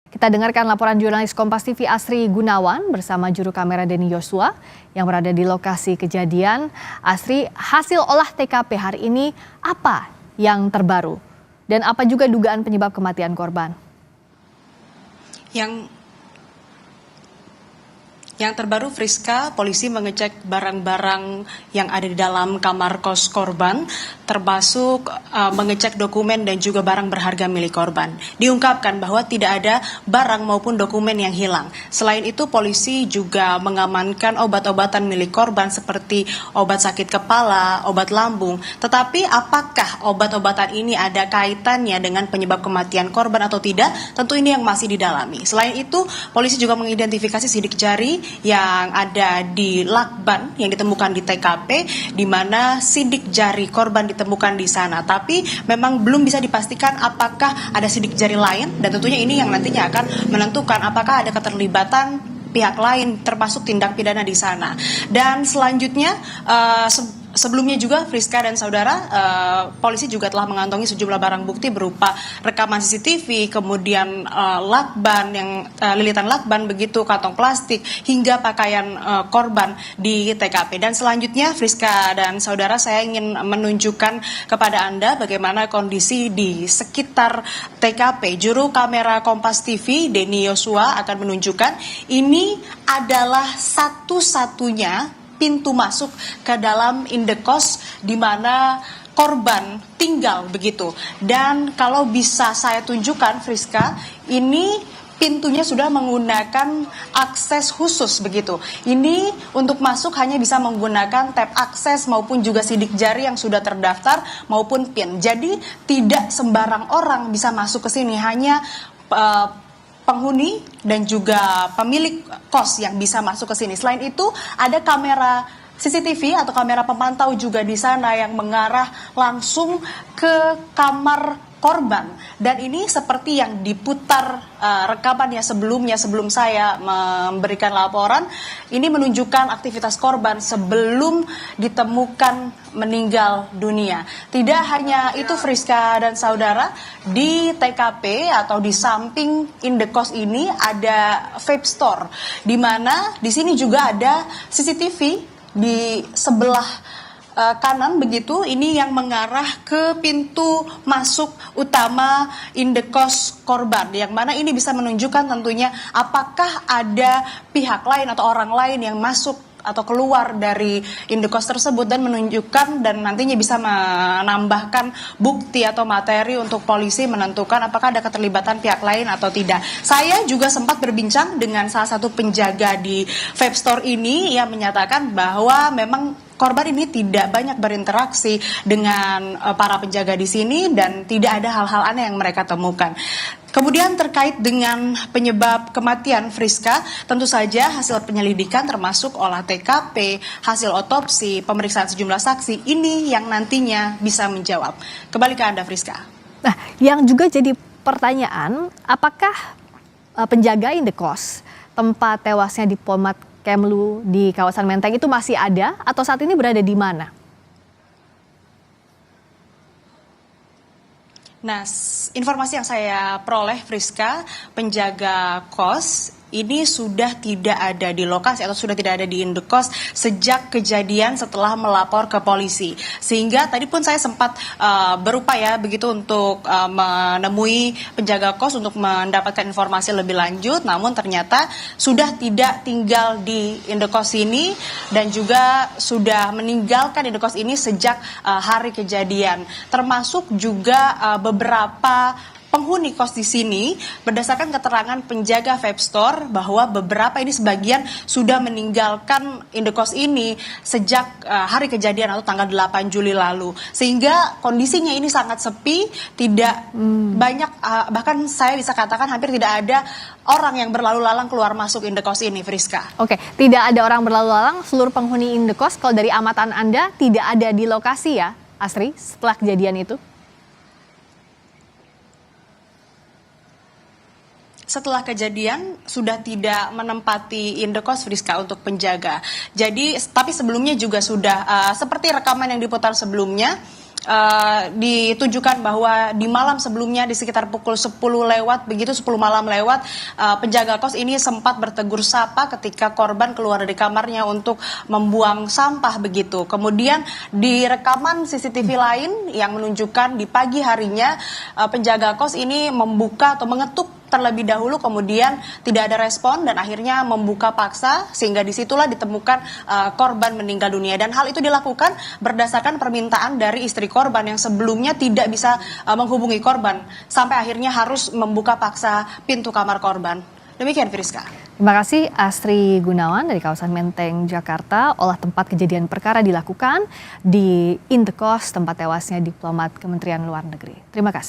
Kita dengarkan laporan jurnalis Kompas TV Asri Gunawan bersama juru kamera Denny Yosua yang berada di lokasi kejadian. Asri, hasil olah TKP hari ini apa yang terbaru? Dan apa juga dugaan penyebab kematian korban? Yang terbaru, Friska, polisi mengecek barang-barang yang ada di dalam kamar kos korban, termasuk mengecek dokumen dan juga barang berharga milik korban. Diungkapkan bahwa tidak ada barang maupun dokumen yang hilang. Selain itu, polisi juga mengamankan obat-obatan milik korban seperti obat sakit kepala, obat lambung. Tetapi apakah obat-obatan ini ada kaitannya dengan penyebab kematian korban atau tidak? Tentu ini yang masih didalami. Selain itu, polisi juga mengidentifikasi sidik jari yang ada di lakban yang ditemukan di TKP, di mana sidik jari korban ditemukan di sana. Tapi memang belum bisa dipastikan apakah ada sidik jari lain, dan tentunya ini yang nantinya akan menentukan apakah ada keterlibatan pihak lain termasuk tindak pidana di sana. Dan selanjutnya sebelumnya juga Friska dan saudara, polisi juga telah mengantongi sejumlah barang bukti berupa rekaman CCTV, kemudian lakban lilitan lakban begitu, kantong plastik hingga pakaian korban di TKP. Dan selanjutnya Friska dan saudara, saya ingin menunjukkan kepada Anda bagaimana kondisi di sekitar TKP. Juru kamera Kompas TV Denny Yosua akan menunjukkan ini adalah satu-satunya pintu masuk ke dalam indekos di mana korban tinggal begitu. Dan kalau bisa saya tunjukkan, Friska, ini pintunya sudah menggunakan akses khusus begitu. Ini untuk masuk hanya bisa menggunakan tab akses maupun juga sidik jari yang sudah terdaftar maupun PIN. Jadi tidak sembarang orang bisa masuk ke sini, hanya penghuni dan juga pemilik kos yang bisa masuk ke sini. Selain itu, ada kamera CCTV atau kamera pemantau juga di sana yang mengarah langsung ke kamar korban. Dan ini seperti yang diputar rekamannya sebelumnya, sebelum saya memberikan laporan, ini menunjukkan aktivitas korban sebelum ditemukan meninggal dunia. Tidak hanya itu, Friska dan saudara, di TKP atau di samping indekos ini ada vape store, di mana di sini juga ada CCTV di sebelah kanan begitu, ini yang mengarah ke pintu masuk utama indekos korban, yang mana ini bisa menunjukkan tentunya apakah ada pihak lain atau orang lain yang masuk atau keluar dari indekos tersebut, dan menunjukkan dan nantinya bisa menambahkan bukti atau materi untuk polisi menentukan apakah ada keterlibatan pihak lain atau tidak. Saya juga sempat berbincang dengan salah satu penjaga di vape store ini yang menyatakan bahwa memang korban ini tidak banyak berinteraksi dengan para penjaga di sini dan tidak ada hal-hal aneh yang mereka temukan. Kemudian terkait dengan penyebab kematian, Friska, tentu saja hasil penyelidikan termasuk olah TKP, hasil otopsi, pemeriksaan sejumlah saksi, ini yang nantinya bisa menjawab. Kembali ke Anda, Friska. Nah, yang juga jadi pertanyaan, apakah penjaga indekos tempat tewasnya di Polmat Kemlu di kawasan Menteng itu masih ada atau saat ini berada di mana? Nah, informasi yang saya peroleh, Friska, penjaga kos ini sudah tidak ada di lokasi atau sudah tidak ada di indekos sejak kejadian setelah melapor ke polisi. Sehingga tadi pun saya sempat berupaya begitu untuk menemui penjaga kos untuk mendapatkan informasi lebih lanjut, namun ternyata sudah tidak tinggal di indekos ini dan juga sudah meninggalkan indekos ini sejak hari kejadian. Termasuk juga beberapa penghuni kos di sini, berdasarkan keterangan penjaga vape store, bahwa beberapa ini sebagian sudah meninggalkan indekos ini sejak hari kejadian atau tanggal 8 Juli lalu. Sehingga kondisinya ini sangat sepi, tidak banyak, bahkan saya bisa katakan hampir tidak ada orang yang berlalu lalang keluar masuk indekos ini, Friska. Oke, tidak ada orang berlalu lalang, seluruh penghuni indekos, kalau dari amatan Anda tidak ada di lokasi ya, Asri, setelah kejadian itu? Setelah kejadian sudah tidak menempati indekos, Friska, untuk penjaga. Jadi, tapi sebelumnya juga sudah seperti rekaman yang diputar sebelumnya, ditujukan bahwa di malam sebelumnya di sekitar pukul 10 lewat, begitu 10 malam lewat, penjaga kos ini sempat bertegur sapa ketika korban keluar dari kamarnya untuk membuang sampah begitu. Kemudian di rekaman CCTV lain yang menunjukkan di pagi harinya penjaga kos ini membuka atau mengetuk terlebih dahulu, kemudian tidak ada respon dan akhirnya membuka paksa sehingga disitulah ditemukan korban meninggal dunia. Dan hal itu dilakukan berdasarkan permintaan dari istri korban yang sebelumnya tidak bisa menghubungi korban sampai akhirnya harus membuka paksa pintu kamar korban. Demikian Friska. Terima kasih Astri Gunawan dari kawasan Menteng, Jakarta. Olah tempat kejadian perkara dilakukan di Indekos, tempat tewasnya diplomat Kementerian Luar Negeri. Terima kasih.